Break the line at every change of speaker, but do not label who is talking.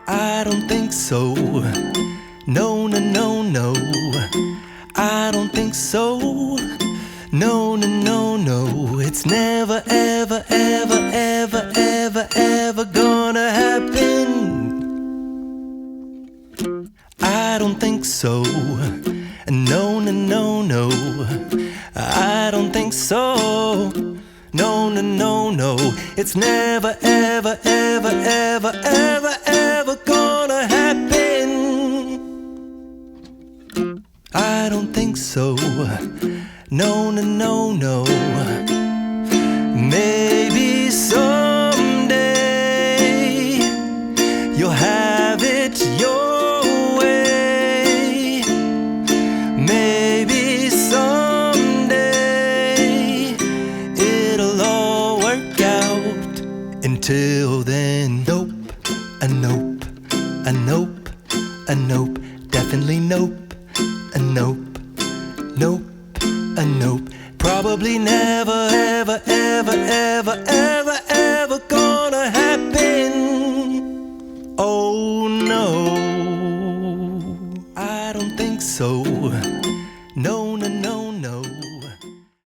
I don't think so. No, no, no, no. I don't think so. No, no, no, no. It's never, ever, ever, ever, ever, ever gonna happen. I don't think so. No, no, no, no. I don't think so. No, no, no, no. It's never, ever, ever, ever, ever, ever gonna happen. I don't think so. No, no, no, no. Maybe someday you'll have it your way. Maybe someday it'll all work out. Until then, nope, a nope, a nope, a nope, definitely nope, a nope, nope, a nope. Probably never, ever, ever, ever, ever